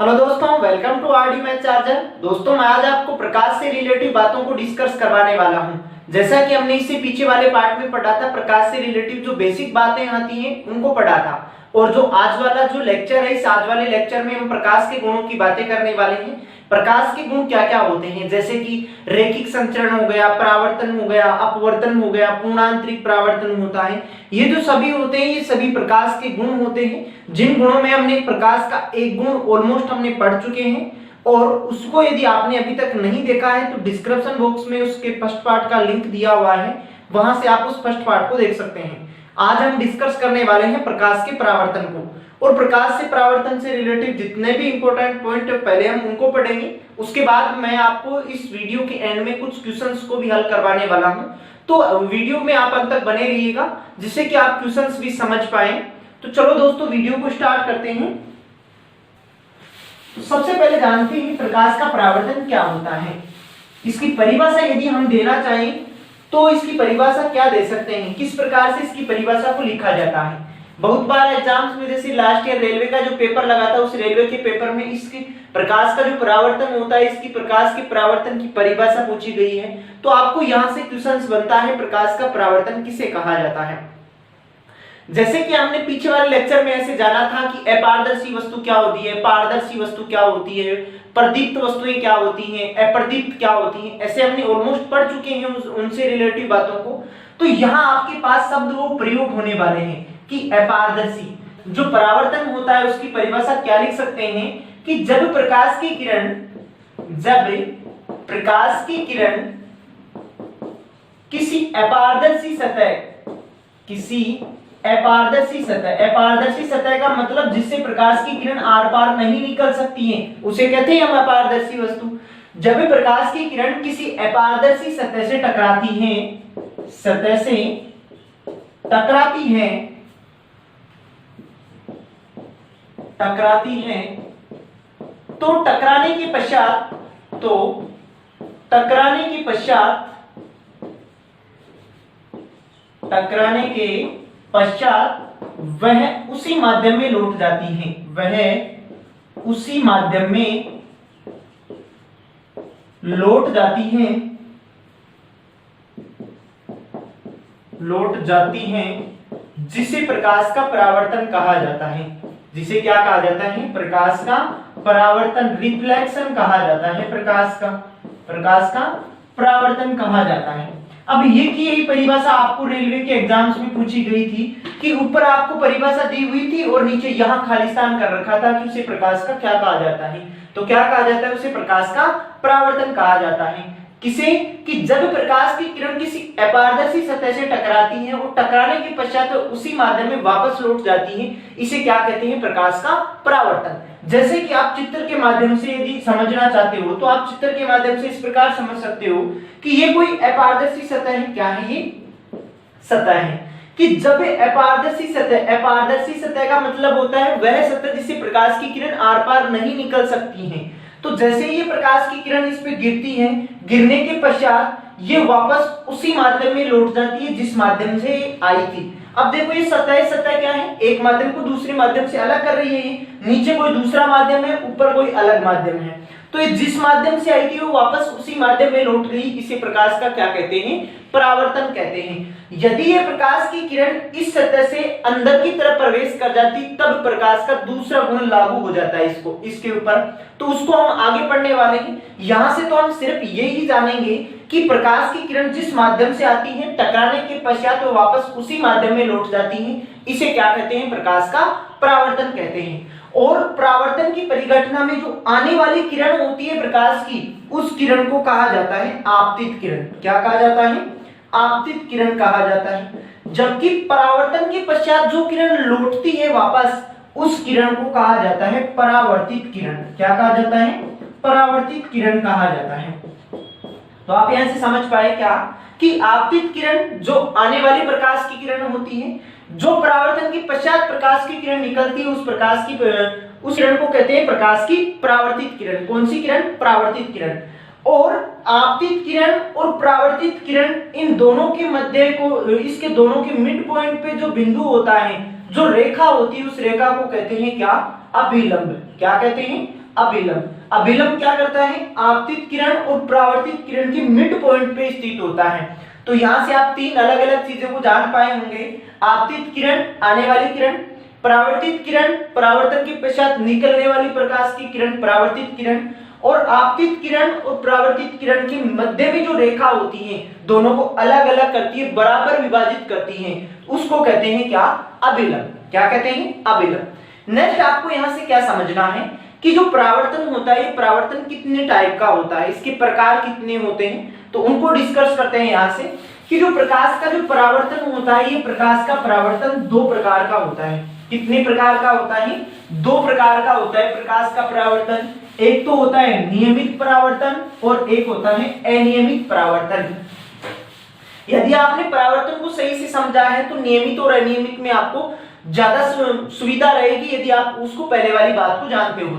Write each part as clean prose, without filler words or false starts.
Hello दोस्तों, welcome to RD math charger. दोस्तों, मैं आज आपको प्रकाश से रिलेटिव बातों को डिस्कस करवाने वाला हूं। जैसा कि हमने इससे पीछे वाले पार्ट में पढ़ा था, प्रकाश से रिलेटिव जो बेसिक बातें आती हैं उनको पढ़ा था। और जो आज वाला जो लेक्चर है, इस आज वाले लेक्चर में हम प्रकाश के गुणों की बातें करने वाले हैं। प्रकाश के गुण क्या क्या होते हैं, जैसे कि रैखिक संचरण हो गया, परावर्तन हो गया, अपवर्तन हो गया, पूर्णांतरिक परावर्तन होता है। ये जो सभी होते हैं, ये सभी प्रकाश के गुण होते हैं। जिन गुणों में हमने प्रकाश का एक गुण ऑलमोस्ट हमने पढ़ चुके हैं, और उसको यदि आपने अभी तक नहीं देखा है तो डिस्क्रिप्शन बॉक्स में उसके फर्स्ट पार्ट का लिंक दिया हुआ है, वहां से आप उस फर्स्ट पार्ट को देख सकते हैं। आज हम डिस्कस करने वाले हैं प्रकाश के परावर्तन को, और प्रकाश से परावर्तन से रिलेटेड जितने भी इंपॉर्टेंट पॉइंट है पहले हम उनको पढ़ेंगे। उसके बाद मैं आपको इस वीडियो के एंड में कुछ क्वेश्चंस को भी हल करवाने वाला हूं, तो वीडियो में आप अंत तक बने रहिएगा जिससे कि आप क्वेश्चंस भी समझ पाए। तो चलो दोस्तों, वीडियो को स्टार्ट करते हैं। तो सबसे पहले जानते हैं प्रकाश का परावर्तन क्या होता है। इसकी परिभाषा यदि हम देना चाहें तो इसकी परिभाषा क्या दे सकते हैं, किस प्रकार से इसकी परिभाषा को लिखा जाता है। बहुत बार एग्जाम्स में, जैसे लास्ट ईयर रेलवे का जो पेपर लगा था, उस रेलवे के पेपर में इसके प्रकाश का जो परावर्तन होता है, इसकी प्रकाश के परावर्तन की परिभाषा पूछी गई है। तो आपको यहां से क्वेश्चंस बनता है, प्रकाश का परावर्तन किसे कहा जाता है। जैसे कि हमने पीछे वाले लेक्चर में ऐसे जाना था कि अपारदर्शी वस्तु क्या होती है, पारदर्शी वस्तु क्या होती है, प्रदीप्त वस्तुएं क्या होती हैं, अप्रदीप्त क्या होती हैं, ऐसे हमने ऑलमोस्ट पढ़ चुके हैं उनसे रिलेटिव बातों को। तो यहाँ आपके पास शब्द वो प्रयोग होने वाले हैं कि अपारदर्शी जो परावर्तन होता है उसकी परिभाषा क्या लिख सकते हैं कि जब प्रकाश की किरण किसी अपारदर्शी सतह का मतलब जिससे प्रकाश की किरण आर पार नहीं निकल सकती है, उसे कहते हैं हम अपारदर्शी वस्तु। जब प्रकाश की किरण किसी अपारदर्शी सतह से टकराती है तो टकराने के पश्चात वह उसी माध्यम में लौट जाती हैं, जिसे प्रकाश का परावर्तन कहा जाता है। जिसे क्या कहा जाता है, प्रकाश का परावर्तन, रिफ्लेक्शन कहा जाता है। प्रकाश का परावर्तन कहा जाता है। अब ये की यही परिभाषा आपको रेलवे के एग्जाम्स में पूछी गई थी कि ऊपर आपको परिभाषा दी हुई थी और नीचे यहां खालिस्तान कर रखा था कि उसे प्रकाश का क्या कहा जाता है। तो क्या कहा जाता है, उसे प्रकाश का परावर्तन कहा जाता है। किसे, कि जब प्रकाश की किरण किसी अपारदर्शी सतह से टकराती है और टकराने के पश्चात उसी माध्यम में वापस लौट जाती है, इसे क्या कहते हैं, प्रकाश का परावर्तन। जैसे कि आप चित्र के माध्यम से यदि समझना चाहते हो तो आप चित्र के माध्यम से इस प्रकार समझ सकते हो कि ये कोई अपारदर्शी सतह है। क्या है ये, सतह है। कि जब अपारदर्शी सतह का मतलब होता है वह सतह जिससे प्रकाश की किरण आर पार नहीं निकल सकती है। तो जैसे ये प्रकाश की किरण इस पे गिरती है, गिरने के पश्चात ये वापस उसी माध्यम में लौट जाती है जिस माध्यम से आई थी। अब देखो ये सतह क्या है, एक माध्यम को दूसरे माध्यम से अलग कर रही है। नीचे कोई दूसरा माध्यम है, ऊपर कोई अलग माध्यम है। तो ये जिस माध्यम से आई थी वो वापस उसी माध्यम में लौट गई। इसे प्रकाश का क्या कहते हैं, परावर्तन कहते हैं। यदि ये प्रकाश की किरण इस सतह से अंदर की तरफ प्रवेश कर जाती तब प्रकाश का दूसरा गुण लागू हो जाता है इसके ऊपर। तो उसको हम आगे पढ़ने वाले हैं। यहां से तो हम सिर्फ यही जानेंगे कि प्रकाश की किरण जिस माध्यम से आती है, टकराने के पश्चात वो वापस उसी माध्यम में लौट जाती है, इसे क्या कहते हैं, प्रकाश का परावर्तन कहते हैं। और परावर्तन की परिघटना में जो आने वाली किरण होती है प्रकाश की, उस किरण को कहा जाता है आपतित किरण। क्या कहा जाता है, आपतित किरण कहा जाता है। जबकि परावर्तन के पश्चात जो किरण लौटती है वापस, उस किरण को कहा जाता है परावर्तित किरण। क्या कहा जाता है, परावर्तित किरण कहा जाता है। तो आप यहां से समझ पाए क्या कि आपतित किरण जो आने वाली प्रकाश की किरण होती है, जो परावर्तन के पश्चात प्रकाश की किरण निकलती है, उस किरण को कहते हैं प्रकाश की परावर्तित किरण। कौन सी किरण, परावर्तित किरण। और आपतित किरण और परावर्तित किरण, इन दोनों के मध्य को, इसके दोनों के मिड पॉइंट पे जो बिंदु होता है, जो रेखा होती है, उस रेखा को कहते हैं क्या, अभिलंब। क्या कहते हैं? अभिलंब। अभिलंब क्या करता है? आपतित किरण और परावर्तित किरण के मिड पॉइंट पे स्थित होता है। तो यहां से आप तीन अलग अलग चीजों को जान पाए होंगे। आपतित किरण, आने वाली किरण, परावर्तित किरण, परावर्तन के पश्चात निकलने वाली प्रकाश की किरण, परावर्तित किरण, और आपतित किरण और परावर्तित किरण के मध्य में जो रेखा होती है, दोनों को अलग अलग करती है, बराबर विभाजित करती है, उसको कहते हैं क्या? अभिलंब। क्या कहते हैं? अभिलंब। नेक्स्ट आपको यहां से क्या समझना है कि जो परावर्तन होता है, परावर्तन कितने टाइप का होता है, इसके प्रकार कितने होते हैं, तो उनको डिस्कस करते हैं यहां से कि जो प्रकाश का जो परावर्तन होता है, ये प्रकाश का परावर्तन दो प्रकार का होता है। कितने प्रकार का होता है? दो प्रकार का होता है प्रकाश का परावर्तन। एक तो होता है नियमित परावर्तन और एक होता है अनियमित परावर्तन। यदि आपने परावर्तन को सही से समझा है तो नियमित और अनियमित में आपको ज्यादा सुविधा रहेगी यदि आप उसको पहले वाली बात को जानते हो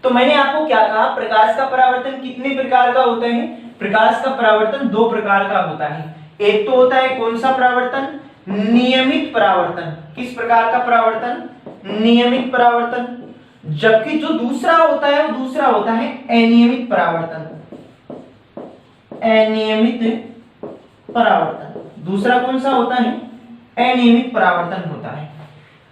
तो मैंने आपको क्या कहा? प्रकाश का परावर्तन कितने प्रकार का होता है? प्रकाश का परावर्तन दो प्रकार का होता है। एक तो होता है कौन सा परावर्तन? नियमित परावर्तन। किस प्रकार का परावर्तन? नियमित परावर्तन। जबकि जो दूसरा होता है वो दूसरा होता है अनियमित परावर्तन। अनियमित परावर्तन दूसरा कौन सा होता है? अनियमित परावर्तन होता है।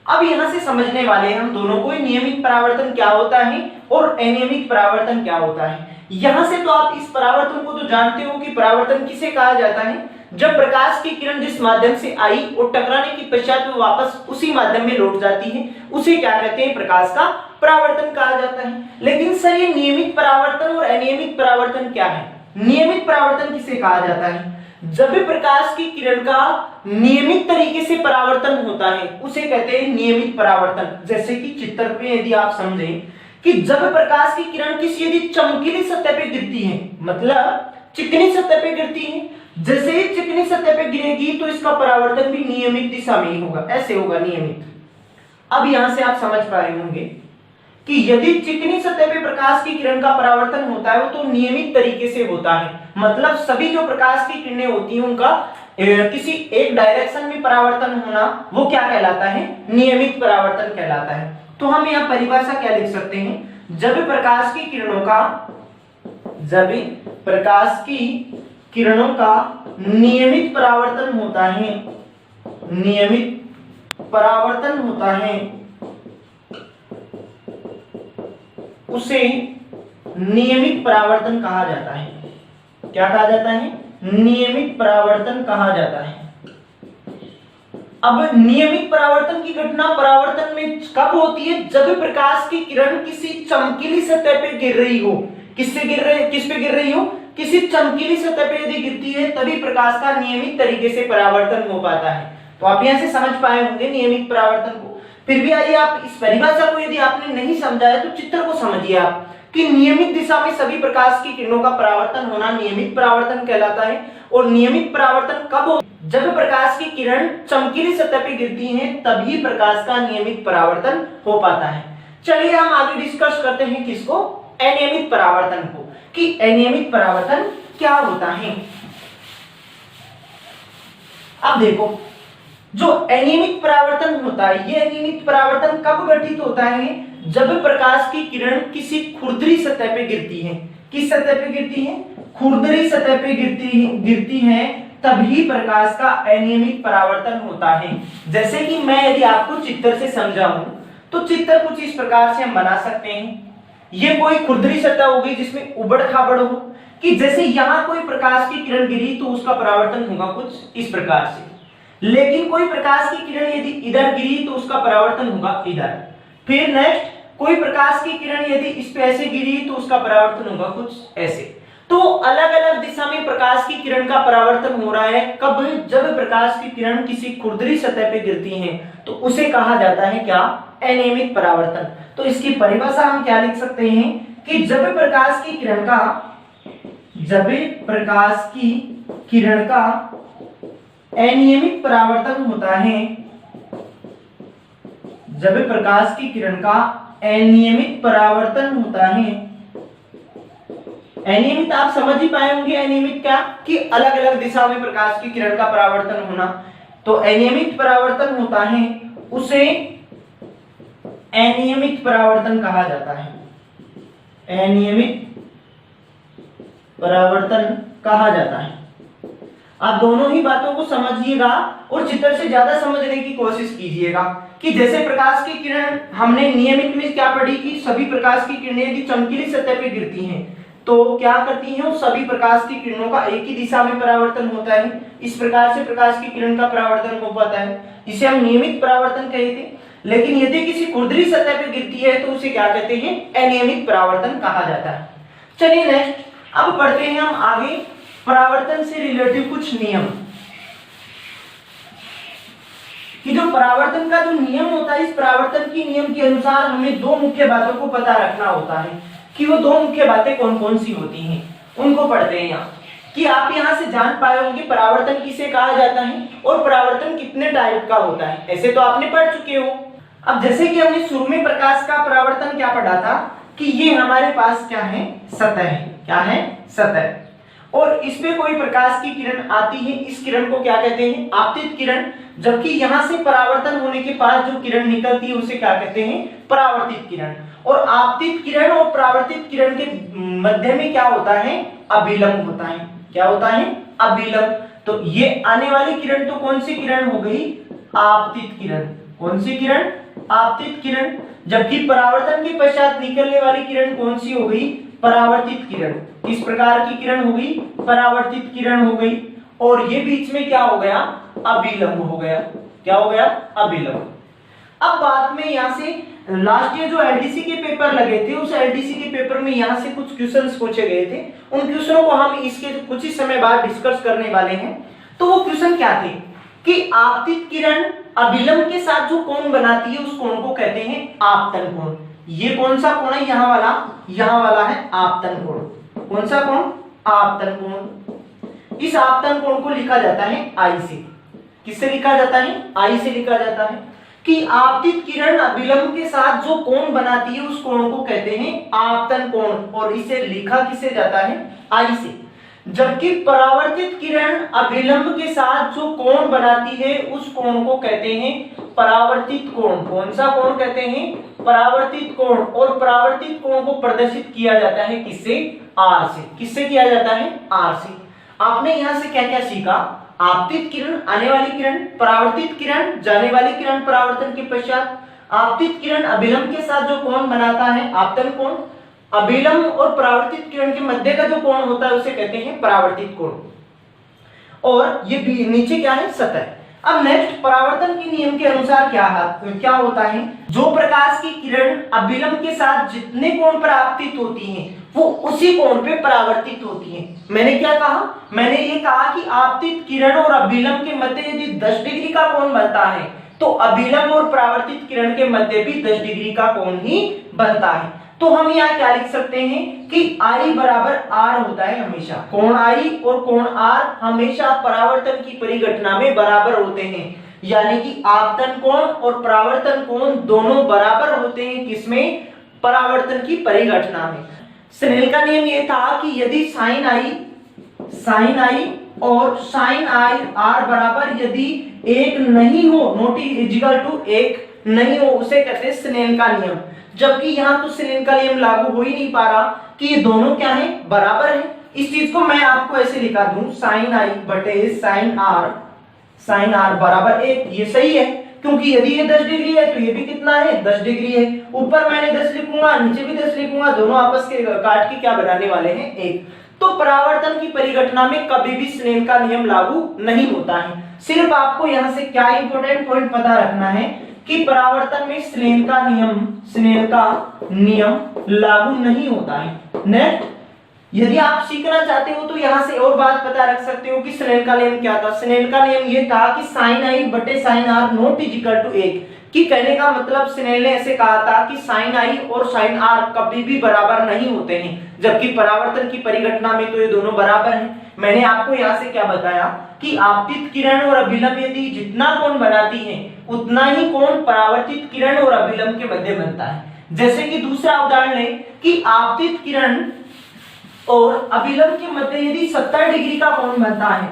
अब यहां से समझने वाले हम दोनों को, नियमित परावर्तन क्या होता है और अनियमित परावर्तन क्या होता है। यहां से तो आप इस परावर्तन को तो जानते हो कि परावर्तन किसे कहा जाता है? जब प्रकाश की किरण जिस माध्यम से आई और टकराने के पश्चात वो वापस उसी माध्यम में लौट जाती है, उसे क्या कहते हैं? प्रकाश का परावर्तन कहा जाता है। लेकिन सर ये नियमित परावर्तन और अनियमित परावर्तन क्या है? नियमित परावर्तन किसे कहा जाता है? जब भी प्रकाश की किरण का नियमित तरीके से परावर्तन होता है उसे कहते हैं नियमित परावर्तन। जैसे कि चित्र पे यदि आप समझें कि जब प्रकाश की किरण किसी यदि चमकीली सतह पे गिरती है, मतलब चिकनी सतह पे गिरती है, जैसे ही चिकनी सतह पे गिरेगी तो इसका परावर्तन भी नियमित दिशा में ही होगा, ऐसे होगा नियमित। अब यहां से आप समझ पाए होंगे कि यदि चिकनी सतह पे प्रकाश की किरण का परावर्तन होता है वो तो नियमित तरीके से होता है, मतलब सभी जो प्रकाश की किरणें होती हैं उनका किसी एक डायरेक्शन में परावर्तन होना वो क्या कहलाता है? नियमित परावर्तन कहलाता है। तो हम यहाँ परिभाषा क्या लिख सकते हैं? जब प्रकाश की किरणों का नियमित परावर्तन होता है, नियमित परावर्तन होता है, उसे नियमित परावर्तन कहा जाता है। क्या कहा जाता है? नियमित परावर्तन कहा जाता है। अब नियमित परावर्तन की घटना परावर्तन में कब होती है? जब प्रकाश की किरण किसी चमकीली सतह पे गिर रही हो। किस पे गिर रही हो? किसी चमकीली सतह पे यदि गिरती है तभी प्रकाश का नियमित तरीके से परावर्तन हो पाता है। तो आप यहां से समझ पाए होंगे नियमित परावर्तन को। फिर भी आइए आप इस परिभाषा को यदि आपने नहीं समझा है तो चित्र को समझिए आप कि नियमित दिशा में सभी प्रकाश की किरणों का परावर्तन होना नियमित परावर्तन कहलाता है। और नियमित परावर्तन कब हो? जब प्रकाश की किरण चमकीली सतह पे गिरती है तभी प्रकाश का नियमित परावर्तन हो पाता है। चलिए हम आगे डिस्कस करते हैं किसको? अनियमित परावर्तन को, कि अनियमित परावर्तन क्या होता है। अब देखो, जो अनियमित परावर्तन होता है, ये अनियमित परावर्तन कब घटित होता है? जब प्रकाश की किरण किसी खुरदरी सतह पे गिरती है। किस सतह पे गिरती है? खुरदरी सतह पे गिरती है तभी प्रकाश का अनियमित परावर्तन होता है। जैसे कि मैं यदि आपको चित्र से समझाऊं तो चित्र कुछ इस प्रकार से हम बना सकते हैं। ये कोई खुरदरी सतह होगी जिसमें उबड़ खाबड़ हो, कि जैसे यहां कोई प्रकाश की किरण गिरी तो उसका परावर्तन होगा कुछ इस प्रकार से, लेकिन कोई प्रकाश की किरण यदि इधर गिरी तो उसका परावर्तन होगा इधर। फिर नेक्स्ट कोई प्रकाश की किरण यदि इस पे ऐसे गिरी तो उसका परावर्तन होगा कुछ ऐसे। तो अलग अलग दिशा में प्रकाश की किरण का परावर्तन हो रहा है। कब? जब प्रकाश की किरण किसी खुरदरी सतह पे गिरती है तो उसे कहा जाता है क्या? अनियमित परावर्तन। तो इसकी परिभाषा हम क्या लिख सकते हैं कि जब प्रकाश की किरण का अनियमित परावर्तन होता है, जब प्रकाश की किरण का अनियमित परावर्तन होता है, अनियमित आप समझ ही पाए होंगे अनियमित क्या, कि अलग अलग दिशा में प्रकाश की किरण का परावर्तन होना। तो अनियमित परावर्तन होता है उसे अनियमित परावर्तन कहा जाता है, अनियमित परावर्तन कहा जाता है। आप दोनों ही बातों को समझिएगा और चित्र से ज्यादा समझने की कोशिश कीजिएगा कि जैसे प्रकाश की किरण हमने नियमित में क्या पढ़ी कि सभी प्रकाश की किरणें यदि चमकीली सतह पे गिरती हैं तो क्या करती हैं, वो सभी प्रकाश की किरणों का एक ही दिशा में परावर्तन होता है। इस प्रकार से प्रकाश की किरण का परावर्तन हो पाता है, इसे हम नियमित परावर्तन कहे थे। लेकिन यदि किसी खुरदरी सतह पे गिरती है तो उसे क्या कहते हैं, अनियमित परावर्तन कहा जाता है। चलिए नेक्स्ट अब पढ़ते हैं हम आगे परावर्तन से रिलेटेड कुछ नियम, कि जो परावर्तन का जो नियम होता है, इस परावर्तन की नियम के अनुसार हमें दो मुख्य बातों को पता रखना होता है कि वो दो मुख्य बातें कौन कौन सी होती हैं। उनको पढ़ते हैं यहाँ कि आप यहाँ से जान पाए होंगे परावर्तन किसे कहा जाता है और परावर्तन कितने टाइप का होता है, ऐसे तो आपने पढ़ चुके हो। अब जैसे कि हमने शुरू में प्रकाश का परावर्तन क्या पढ़ा था कि ये हमारे पास क्या है, सतह है, क्या है, सतह, और इसमें कोई प्रकाश की किरण आती है, इस किरण को क्या कहते हैं, आपतित किरण। जबकि यहाँ से परावर्तन होने के बाद जो किरण निकलती है उसे क्या कहते हैं, परावर्तित किरण। और आपतित किरण और परावर्तित किरण के मध्य में क्या होता है, अभिलंब होता है। क्या होता है, अभिलंब। तो ये आने वाली किरण तो कौन सी किरण हो गई, आपतित किरण। कौन सी किरण, आपतित किरण। जबकि परावर्तन के पश्चात निकलने वाली किरण कौन सी हो गई, परावर्तित किरण। इस प्रकार की किरण हो गई, परावर्तित किरण हो गई। और ये बीच में क्या हो गया, अभिलंब हो गया। क्या हो गया, अभिलंब। अब बाद में यहाँ से लास्ट ईयर जो एलडीसी के पेपर लगे थे, उस एलडीसी के पेपर में यहाँ से कुछ क्वेश्चंस पूछे गए थे। उन क्वेश्चनों को हम इसके कुछ ही समय बाद डिस्कस करने वाले हैं। तो वो क्वेश्चन क्या थे कि आपतित किरण अभिलंब के साथ जो कोण बनाती है उस कोण को कहते हैं आपतन कोण। ये कौन सा कोण है, यहाँ वाला है आपतन कोण। कौन सा कोण, आपतन कोण। इस आपतन कोण को लिखा जाता है आई से। किससे लिखा जाता है, आई से लिखा जाता है कि आपतित किरण अभिलंब के साथ जो कोण बनाती है उस कोण को कहते हैं आपतन कोण, और इसे लिखा किससे जाता है, आई से। जबकि परावर्तित किरण अभिलंब के साथ जो कोण बनाती है उस कोण को कहते हैं परावर्तित कोण। कौन सा कोण कहते हैं, परावर्तित कोण। और परावर्तित कोण को प्रदर्शित किया जाता है किससे, आर से। किससे किया जाता है, आर से। आपने यहां से क्या क्या सीखा, आपतित किरण आने वाली किरण, परावर्तित किरण जाने वाली किरण परावर्तन के पश्चात, आपतित किरण अभिलंब के साथ जो कोण बनाता है आपतन कोण, अभिलंब और परावर्तित किरण के मध्य का जो कोण होता है उसे कहते हैं परावर्तित कोण। और ये नीचे क्या है, सतह। अब नेक्स्ट परावर्तन के नियम के अनुसार क्या होता है, जो प्रकाश की किरण अभिलंब के साथ जितने कोण पर आपतित होती हैं वो उसी कोण पे परावर्तित होती हैं। मैंने क्या कहा, मैंने ये कहा कि आपतित किरण और अभिलंब के मध्य यदि 10 डिग्री का कोण बनता है तो अभिलंब और परावर्तित किरण के मध्य भी 10 डिग्री का कोण ही बनता है। तो हम यहाँ क्या लिख सकते हैं कि I बराबर R होता है हमेशा। कोण I और कोण R हमेशा परावर्तन की परिघटना में बराबर होते हैं, यानी कि आपतन कोण और परावर्तन कोण दोनों बराबर होते हैं किसमें, परावर्तन की परिघटना में। स्नेल का नियम ये था कि यदि साइन I और साइन I R बराबर यदि एक नहीं हो, नॉट इक्वल टू एक नहीं हो, उसे कहते हैं स्नेल का नियम। जबकि यहाँ तो स्नेल का नियम लागू हो ही नहीं पा रहा कि ये दोनों क्या है, बराबर है। इस चीज को मैं आपको ऐसे लिखा दूं, साइन I बटे साइन R बराबर 1। ये सही है क्योंकि यदि ये 10 डिग्री है तो ये भी कितना है, 10 डिग्री है। ऊपर मैंने 10 लिखूंगा, नीचे भी 10 लिखूंगा, दोनों आपस के काट के क्या बनाने वाले हैं, 1। तो परावर्तन की परिघटना में कभी भी स्नेल का नियम लागू नहीं होता है। सिर्फ आपको यहाँ से क्या इंपॉर्टेंट पॉइंट पता रखना है कि परावर्तन में स्नेल का नियम लागू नहीं होता है। नेक्स्ट, यदि आप सीखना चाहते हो तो यहाँ से और बात पता रख सकते हो कि स्नेल का नियम क्या था। स्नेल का नियम ये था कि साइन I बटे sine R not equal to 1। कि कहने का मतलब स्नेल ने ऐसे कहा था कि साइन I और साइन R कभी भी बराबर नहीं होते हैं, जबकि परावर्तन की परिघटना में तो ये दोनों बराबर हैं। मैंने आपको यहाँ से क्या बताया कि आपतित किरण और अभिलंब यदि जितना कोण बनाती है उतना ही कोण परावर्तित किरण और अभिलंब के मध्य बनता है। जैसे कि दूसरा उदाहरण लें कि आपतित किरण और अभिलंब के मध्य यदि 70 डिग्री का कोण बनता है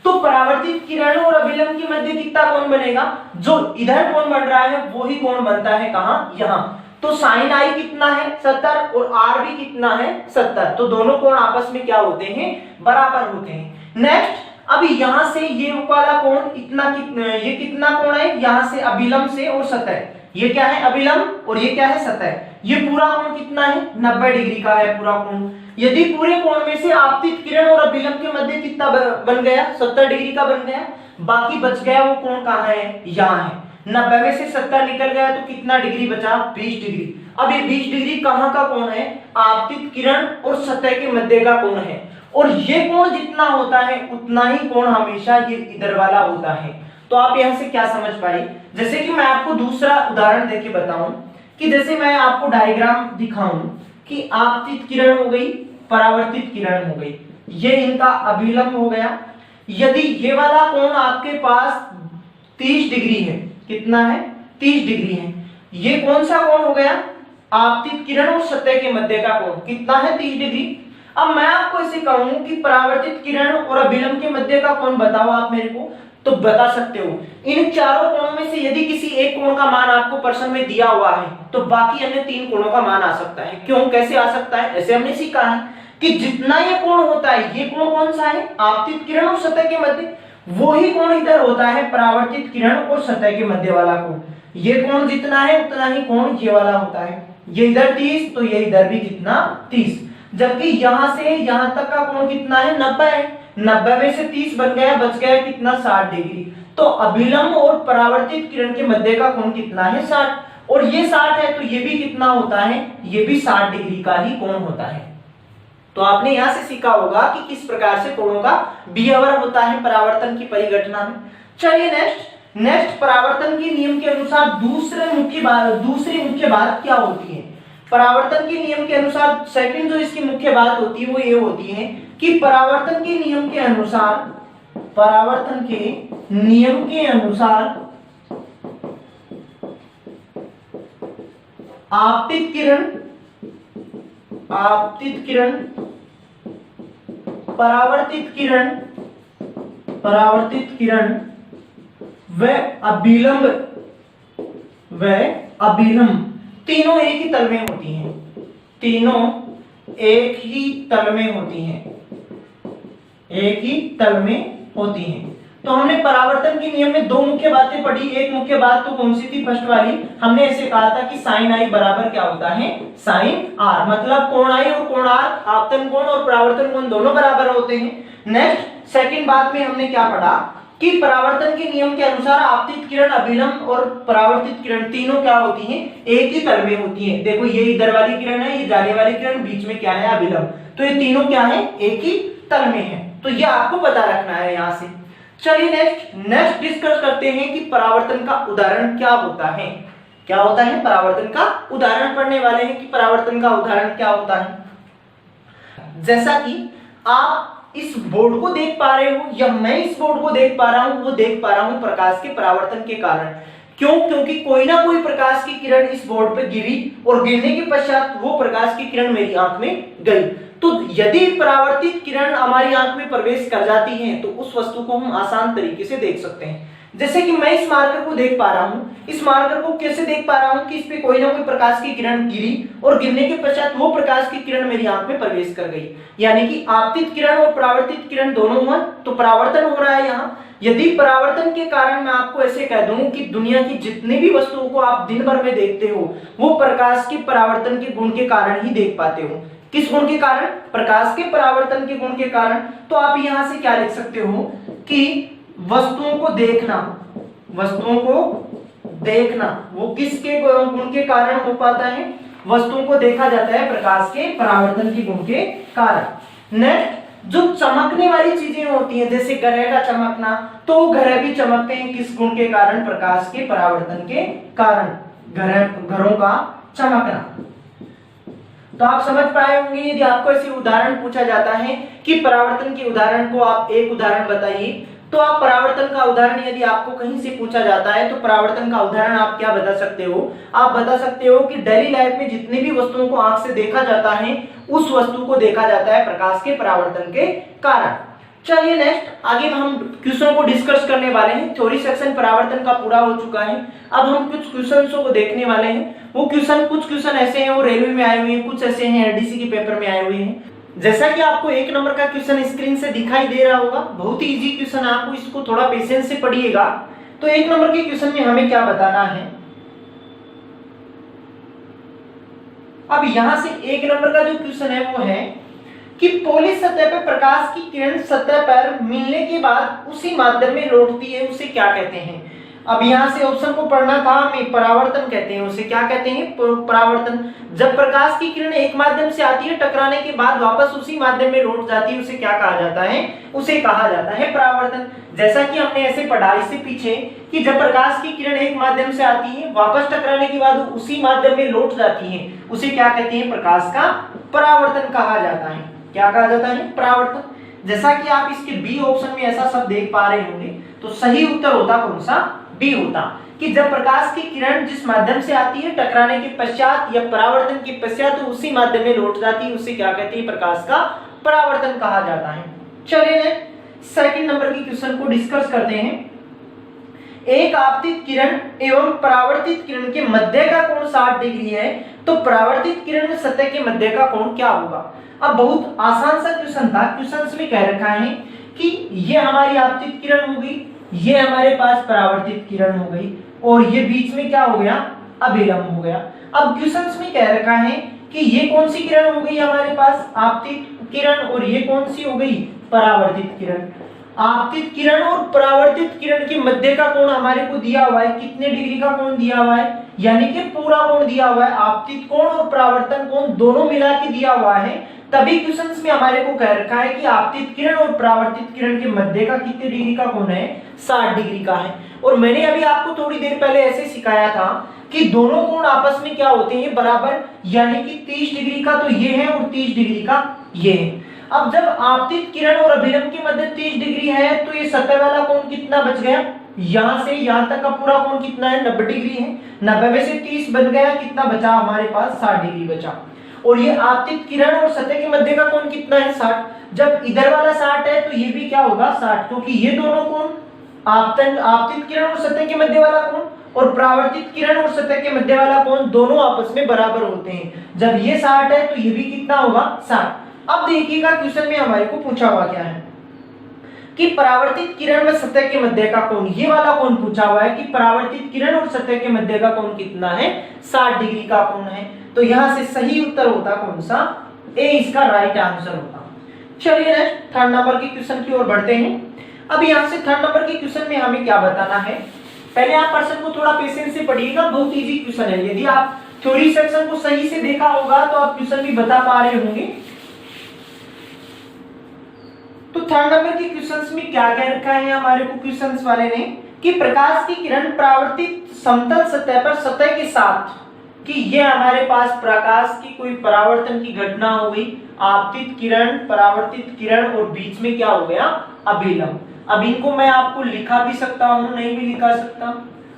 तो परावर्तित किरण और अभिलंब के मध्य कितना कोण बनेगा, जो इधर कोण बन रहा है वो ही कोण बनता है कहां, यहां। तो साइन आई कितना है 70 और आर भी कितना है 70, तो दोनों कोण आपस में क्या होते हैं, बराबर होते हैं। नेक्स्ट, अब यहां से ये वाला कोण इतना ये कितना कोण है, यहां से अभिलंब से और सतह, ये क्या है अभिलंब और ये क्या है सतह, ये पूरा कोण कितना है 90 डिग्री का है पूरा कोण। यदि पूरे कोण में से आपतित किरण और अभिलंब के मध्य कितना बन गया 70 डिग्री का बन गया, बाकी बच गया वो कोण कहां है, यहां है। 90 में से 70 निकल गया तो कितना डिग्री बचा 20 डिग्री। अब ये 20 डिग्री कहां का कोण है, आपतित किरण और सतह के मध्य का कोण है, और ये कोण जितना होता है उतना ही कोण हमेशा ये इधर वाला होता है। तो आप यहां से क्या समझ पाए, जैसे कि मैं आपको दूसरा उदाहरण देके बताऊं कि जैसे मैं आपको डायग्राम दिखाऊं कि आपतित किरण हो गई, परावर्तित किरण हो गई, ये इनका अभिलंब हो गया। यदि ये वाला कोण आपके पास 30 डिग्री है, कितना है 30 डिग्री है, ये कौन सा कोण हो गया, आपतित किरण और सतह के मध्य का कोण कितना है 30 डिग्री। अब मैं आपको ऐसे कहूं कि परावर्तित किरण और अभिलंब के मध्य का कोण बताओ आप मेरे को, तो बता सकते हो। इन चारों कोणों में से यदि किसी एक कोण का मान आपको प्रश्न में दिया हुआ है तो बाकी अन्य 3 कोणों का मान आ सकता है। क्यों, कैसे आ सकता है, ऐसे हमने सीखा है कि जितना ये कोण होता है, ये कोण कौन सा है, आपतित किरण और सतह के मध्य, वो ही कोण इधर होता है परावर्तित किरण और सतह के मध्य वाला कोण। ये कोण जितना है उतना ही कोण ये वाला होता है, ये इधर 30 तो ये इधर भी कितना 30, जबकि यहां से यहां तक का कोण कितना है 90 है, 90 में से 30 बन गया, बच गया कितना 60 डिग्री। तो अभिलंब और परावर्तित किरण के मध्य का कोण कितना है 60, और ये 60 है तो ये भी कितना होता है, ये भी 60 डिग्री का ही कोण होता है। तो आपने यहां से सीखा होगा कि किस प्रकार से कोणों का बिहेवियर होता है परावर्तन की परिघटना में। चलिए नेक्स्ट परावर्तन के नियम के अनुसार दूसरी मुख्य बात क्या होती है। परावर्तन के नियम के अनुसार सेकंड जो इसकी मुख्य बात होती है वो ये होती है कि परावर्तन के नियम के अनुसार आपतित किरण परावर्तित किरण व अभिलंब तीनों एक ही तल में होती हैं, तीनों एक ही तल में होती हैं, एक ही तल में होती हैं। तो हमने परावर्तन के नियम में 2 मुख्य बातें पढ़ी। एक मुख्य बात तो कौन सी थी, फर्स्ट वाली, हमने ऐसे कहा था कि साइन आई बराबर क्या होता है, साइन आर, मतलब कोण आई और कोण आर, आपतन कोण और परावर्तन कोण दोनों बराबर होते हैं। नेक्स्ट सेकंड बात में हमने क्या पढ़ा कि परावर्तन के नियम के अनुसार आपतित किरण, अभिलंब और परावर्तित किरण तीनों क्या होती हैं, एक ही तल में होती हैं। देखो ये इधर वाली किरण है, ये जाने वाली किरण, बीच में क्या है अभिलंब, तो ये तीनों क्या है, एक ही तल में है। तो ये आपको पता रखना है यहां से। चलिए नेक्स्ट डिस्कस करते हैं कि परावर्तन का उदाहरण क्या होता है। क्या होता है परावर्तन का उदाहरण, पढ़ने वाले हैं कि परावर्तन का उदाहरण क्या होता है। जैसा कि आप इस बोर्ड को देख पा रहे हो या मैं इस बोर्ड को देख पा रहा हूं, वो देख पा रहा हूं प्रकाश के परावर्तन के कारण। क्यों, क्योंकि कोई ना कोई प्रकाश की किरण इस बोर्ड पर गिरी और गिरने के पश्चात वो प्रकाश की किरण मेरी आंख में गई। तो यदि परावर्तित किरण हमारी आंख में प्रवेश कर जाती है तो उस वस्तु को हम आसान तरीके से देख सकते हैं। जैसे कि मैं इस मार्कर को देख पा रहा हूं, इस मार्कर को कैसे देख पा रहा हूं कि इस पे कोई ना कोई प्रकाश की किरण गिरी और गिरने के पश्चात वो प्रकाश की किरण मेरी आंख में प्रवेश कर गई, यानी कि आपतित किरण और परावर्तित किरण दोनों हुआ, तो परावर्तन हो रहा है यहाँ। यदि परावर्तन के कारण मैं आपको ऐसे कह दूं कि दुनिया की जितनी भी वस्तुओं को आप दिन भर में देखते हो वो प्रकाश के परावर्तन के गुण के कारण ही देख पाते हो। किस गुण के कारण, प्रकाश के परावर्तन के गुण के कारण। तो आप यहां से क्या लिख सकते हो कि वस्तुओं को देखना वो किसके गुण के कारण हो पाता है, वस्तुओं को देखा जाता है प्रकाश के परावर्तन के गुण के कारण। नेक्स्ट, जो चमकने वाली चीजें होती हैं जैसे ग्रह का चमकना, तो ग्रह भी चमकते हैं किस गुण के कारण, प्रकाश के परावर्तन के कारण, घरों का चमकना। तो आप समझ पाए होंगे। यदि आपको ऐसे उदाहरण पूछा जाता है कि परावर्तन के उदाहरण को आप एक उदाहरण बताइए, तो आप परावर्तन का उदाहरण यदि आपको कहीं से पूछा जाता है तो परावर्तन का उदाहरण आप क्या बता सकते हो, आप बता सकते हो कि डेली लाइफ में जितनी भी वस्तुओं को आंख से देखा जाता है उस वस्तु को देखा जाता है प्रकाश के परावर्तन के कारण। चलिए नेक्स्ट आगे हम क्वेश्चन को डिस्कस करने वाले हैं। थ्योरी सेक्शन परावर्तन का पूरा हो चुका है। अब हम कुछ क्वेश्चंस को देखने वाले हैं। वो क्वेश्चन, कुछ क्वेश्चन ऐसे हैं वो रेलवे में आए हुए हैं, कुछ ऐसे हैं एडीसी के पेपर में आए हुए हैं। जैसा कि आपको 1 नंबर का क्वेश्चन स्क्रीन से दिखाई दे रहा होगा, बहुत ही इजी क्वेश्चन है, आपको इसको थोड़ा पेशेंस से पढ़िएगा। तो 1 नंबर के क्वेश्चन में हमें क्या बताना है। अब यहां से 1 नंबर का जो क्वेश्चन है वो है कि पॉलिश सतह पर प्रकाश की किरण सतह पर मिलने के बाद उसी माध्यम में लौटती है, उसे क्या कहते हैं। अब यहां से ऑप्शन को पढ़ना था हमें, परावर्तन कहते हैं उसे। क्या कहते हैं? परावर्तन। जब प्रकाश की किरण एक माध्यम से आती है, टकराने के बाद वापस उसी माध्यम में लौट जाती है, उसे क्या कहा जाता है? उसे कहा जाता है परावर्तन। जैसा कि हमने ऐसे पढ़ा इससे पीछे कि जब प्रकाश की किरण एक माध्यम से आती है, वापस टकराने के बाद उसी माध्यम में लौट जाती है, उसे क्या कहते हैं? प्रकाश का परावर्तन कहा जाता है। क्या कहा जाता है? परावर्तन। जैसा कि आप इसके बी ऑप्शन में ऐसा सब देख पा रहे होंगे, तो सही उत्तर होता कौन सा? बी होता, कि जब प्रकाश की किरण जिस माध्यम से आती है, टकराने के पश्चात या परावर्तन के पश्चात उसी माध्यम में लौट जाती है, उसे क्या कहते हैं? प्रकाश का परावर्तन कहा जाता है। चलिए सेकंड नंबर की क्वेश्चन को डिस्कस करते हैं। एक आपतित किरण एवं परावर्तित किरण के मध्य का कोण 60 डिग्री है, तो परावर्तित किरण में सतह के मध्य का कोण क्या होगा? अब बहुत आसान सा क्वेश्चन था। क्वेश्चन में कह रखा है कि ये हमारी आपतित किरण हो गई, ये हमारे पास परावर्तित किरण हो गई, और ये बीच में क्या हो गया? अभिलंब हो गया। अब क्वेश्चन में कह रखा है कि ये कौन सी किरण हो गई हमारे पास? आपतित किरण, और ये कौन सी हो गई? परावर्तित किरण। आपतित किरण और परावर्तित किरण के मध्य का कोण हमारे को दिया हुआ है, कितने डिग्री का कोण दिया हुआ है? यानी कि पूरा कोण दिया हुआ है। आपतित कोण और परावर्तन कोण दोनों मिला के दिया हुआ है, तभी क्वेश्चंस में हमारे को कह रखा है कि आपतित किरण और परावर्तित किरण के मध्य का कितने डिग्री का कोण है? 60 डिग्री का है। और मैंने अभी आपको थोड़ी देर पहले ऐसे सिखाया था कि दोनों कोण आपस में क्या होते हैं? बराबर, यानी कि 30 डिग्री का तो ये है और 30 डिग्री का ये है। अब जब आपतित किरण और अभिलंब के मध्य 30 डिग्री है, तो ये सतह वाला कोण कितना बच गया? यहां से यहां तक का पूरा कोण कितना है? 90 डिग्री है। 90 में से 30 बन गया, कितना बचा हमारे पास? 60 डिग्री बचा। और ये आपतित किरण और सतह के मध्य का कोण कितना है? 60। जब इधर वाला 60 है तो ये भी क्या होगा? 60, क्योंकि ये दोनों कोण आपतित किरण और सतह के मध्य वाला कोण और परावर्तित किरण और सतह के मध्य वाला कोण दोनों आपस में बराबर होते हैं। जब ये 60 है तो ये भी कितना होगा? 60। अब देखिएगा क्वेश्चन में हमारे को पूछा हुआ क्या है कि परावर्तित किरण व सतह के मध्य का कोण, ये वाला कोण पूछा हुआ है कि परावर्तित किरण और सतह के मध्य का कोण कितना है? 60 डिग्री का कोण है। तो यहां से सही उत्तर होता कौन सा? ए इसका राइट आंसर होता। चलिए नेक्स्ट थर्ड नंबर के क्वेश्चन की ओर बढ़ते हैं। अब यहां से थर्ड नंबर के क्वेश्चन में हमें क्या बताना है, पहले आप पर्सन को थोड़ा पेशेंस से पढ़िएगा, बहुत इजी क्वेश्चन है। यदि आप थ्योरी सेक्शन को सही से देखा होगा तो आप क्वेश्चन भी बता पा रहे होंगे। तो थर्ड नंबर के क्वेश्चंस में क्या कह रखा है हमारे को क्वेश्चंस वाले ने कि प्रकाश की किरण परावर्तित समतल सतह पर सतह के साथ, कि ये हमारे पास प्रकाश की कोई परावर्तन की घटना हो गई, आपतित किरण, परावर्तित किरण और बीच में क्या हो गया? अभिलंब। अब इनको मैं आपको लिखा भी सकता हूं, नहीं भी लिखा सकता।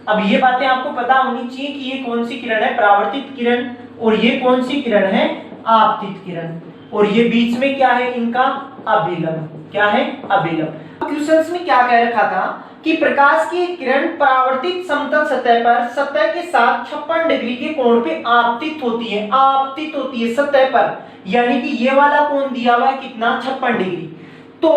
अब ये बातें आपको पता होनी चाहिए कि ये कौन सी किरण है? परावर्तित किरण, और ये कौन सी किरण है? आपतित किरण, और ये बीच में क्या है इनका? अभिलंब। क्या है? अभिलंब। क्वेश्चंस में क्या कह रखा था कि प्रकाश की किरण परावर्तित समतल सतह पर सतह के साथ 56 डिग्री के कोण पे आपतित होती है, आपतित होती है सतह पर, यानी कि ये वाला कोण दिया हुआ है कितना? 56 डिग्री। तो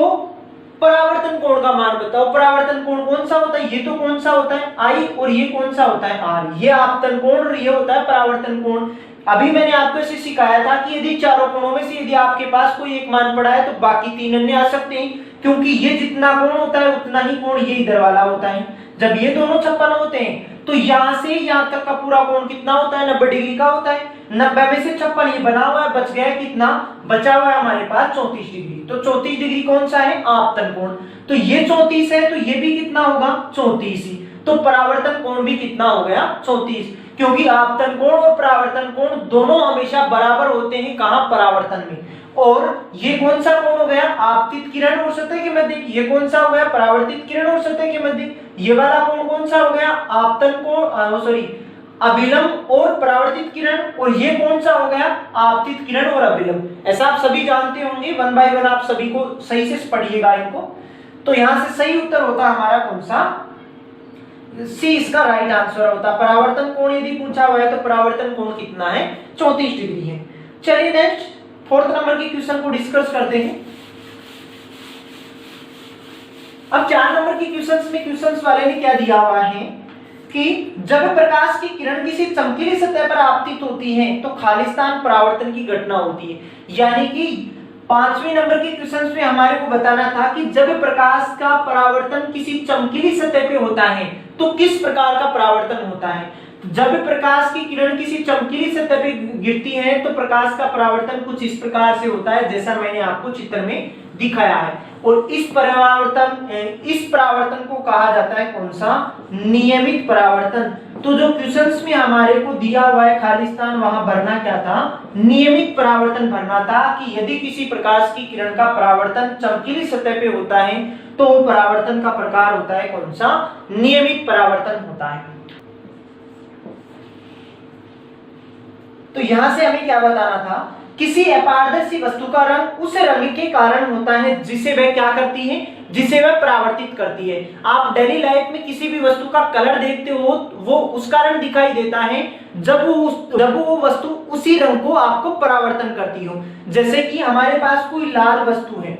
परावर्तन कोण का मान बताओ। परावर्तन कोण कौन सा होता है? ये तो कौन सा होता है? आई, और ये कौन सा होता है? आर। ये आपतन कोण और ये होता है परावर्तन कोण। अभी मैंने आपको इसे सिखाया था कि यदि चारों कोणों में से यदि आपके पास कोई एक मान पड़ा है तो बाकी 3 अन्य आ सकते हैं, क्योंकि ये जितना कोण होता है उतना ही कोण ये इधर वाला होता है। जब ये दोनों 56 होते हैं तो यहां से यहां तक का पूरा कोण कितना होता है? 90 डिग्री का होता है। 90 में से 56 ये बना हुआ है, बच गया कितना? बचा हुआ है हमारे पास 34 डिग्री। तो 34 डिग्री कौन सा है? आपतन कोण। तो ये 34 है तो ये भी कितना होगा? 34 ही। तो परावर्तन कोण भी कितना हो गया? 34, क्योंकि आपतन कोण और परावर्तन कोण दोनों हमेशा बराबर होते हैं। कहां? परावर्तन में। और ये कौन सा कोण हो गया? आपतित किरण और सतह के मध्य। ये कौन सा हो गया? परावर्तित किरण और सतह के मध्य। ये वाला कोण कौन सा हो गया? आपतन कोण, सॉरी, अभिलंब और परावर्तित किरण, और ये कौन सा हो गया, आपतित किरण और अभिलंब। ऐसा आप सभी जानते होंगे, वन बाय वन आप सभी को सही से पढ़िएगा इनको। तो यहां से सही उत्तर होता हमारा कौन सा, सी इसका राइट आंसर होता। परावर्तन कोण यदि पूछा हुआ है तो परावर्तन कोण कितना है, 34 डिग्री है। चलिए नेक्स्ट 4th नंबर के क्वेश्चन को डिस्कस करते हैं। अब 4 नंबर के क्वेश्चंस वाले ने क्या दिया हुआ है कि जब प्रकाश की किरण किसी चमकीली सतह पर आपतित होती है तो खालिस्तान परावर्तन की घटना होती है। यानी कि 5वें नंबर के क्वेश्चंस में हमारे को बताना था कि जब प्रकाश का परावर्तन किसी चमकीली सतह पे होता है तो किस प्रकार का परावर्तन होता है। जब प्रकाश की किरण किसी चमकीली सतह पे गिरती है तो प्रकाश का परावर्तन कुछ इस प्रकार से होता है जैसा मैंने आपको चित्र में दिखाया है। और इस परावर्तन को कहा जाता है कौन सा, नियमित परावर्तन। तो जो क्वेश्चंस में हमारे को दिया हुआ है खालिस्तान, वहां भरना क्या था, नियमित परावर्तन भरना था कि यदि किसी प्रकाश की किरण का परावर्तन चमकीली सतह पे होता है तो परावर्तन का प्रकार होता है कौन सा, नियमित परावर्तन होता है। तो यहां से हमें क्या बताना था, किसी अपारदर्शी वस्तु का रंग उस रंग के कारण होता है जिसे वह क्या करती है, जिसे वह परावर्तित करती है। आप डेली लाइफ में किसी भी वस्तु का कलर देखते हो, वो उसका रंग दिखाई देता है जब वो वस्तु उसी रंग को आपको परावर्तन करती हो। जैसे कि हमारे पास कोई लाल वस्तु है,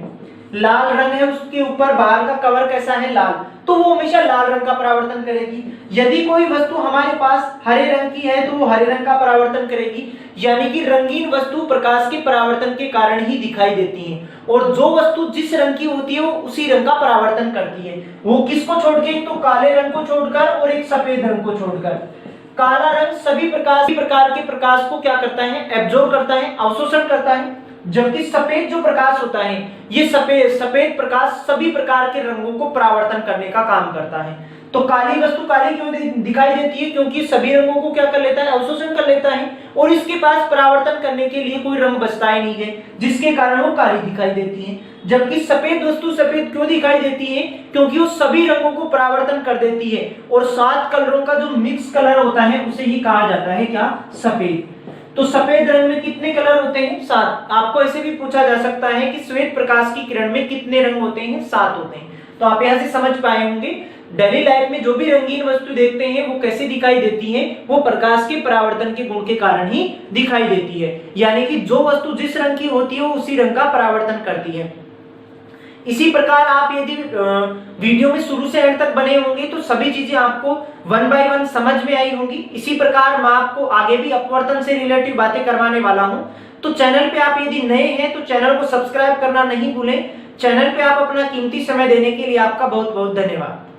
लाल रंग है, उसके ऊपर बाहर का कवर कैसा है, लाल, तो वो हमेशा लाल रंग का परावर्तन करेगी। यदि कोई वस्तु हमारे पास हरे रंग की है तो वो हरे रंग का परावर्तन करेगी। यानी कि रंगीन वस्तु प्रकाश के परावर्तन के कारण ही दिखाई देती है, और जो वस्तु जिस रंग की होती है वो उसी रंग का परावर्तन करती है। वो किसको छोड़ के, तो काले रंग को छोड़कर और एक सफेद रंग को छोड़कर। काला रंग सभी प्रकार के प्रकाश को क्या करता है, एब्जॉर्ब करता है, अवशोषण करता है। जबकि सफेद जो प्रकाश होता है, ये सफेद प्रकाश सभी प्रकार के रंगों को परावर्तन करने का काम करता है। तो काली वस्तु काली क्यों दिखाई देती है, क्योंकि सभी रंगों को क्या कर लेता है, अवशोषण कर लेता है, और इसके पास परावर्तन करने के लिए कोई रंग बचता ही नहीं है, जिसके कारण वो काली दिखाई देती है। जबकि सफेद वस्तु सफेद क्यों दिखाई देती है, क्योंकि वो सभी रंगों को परावर्तन कर देती है, और 7 कलरों का जो मिक्स कलर होता है उसे ही कहा जाता है क्या, सफेद। तो सफेद रंग में कितने कलर होते हैं, 7। आपको ऐसे भी पूछा जा सकता है कि श्वेत प्रकाश की किरण में कितने रंग होते हैं, 7 होते हैं। तो आप यहां से समझ पाए होंगे, डेली लाइफ में जो भी रंगीन वस्तु देखते हैं वो कैसे दिखाई देती है, वो प्रकाश के परावर्तन के गुण के कारण ही दिखाई देती है। यानी कि जो वस्तु जिस रंग की होती है वो उसी रंग का परावर्तन करती है। इसी प्रकार आप यदि वीडियो में शुरू से एंड तक बने होंगे तो सभी चीजें आपको 1 बाय 1 समझ में आई होंगी। इसी प्रकार मैं आपको आगे भी अपवर्तन से रिलेटिव बातें करवाने वाला हूं। तो चैनल पे आप यदि नए हैं तो चैनल को सब्सक्राइब करना नहीं भूलें। चैनल पे आप अपना कीमती समय देने के लिए आपका बहुत बहुत धन्यवाद।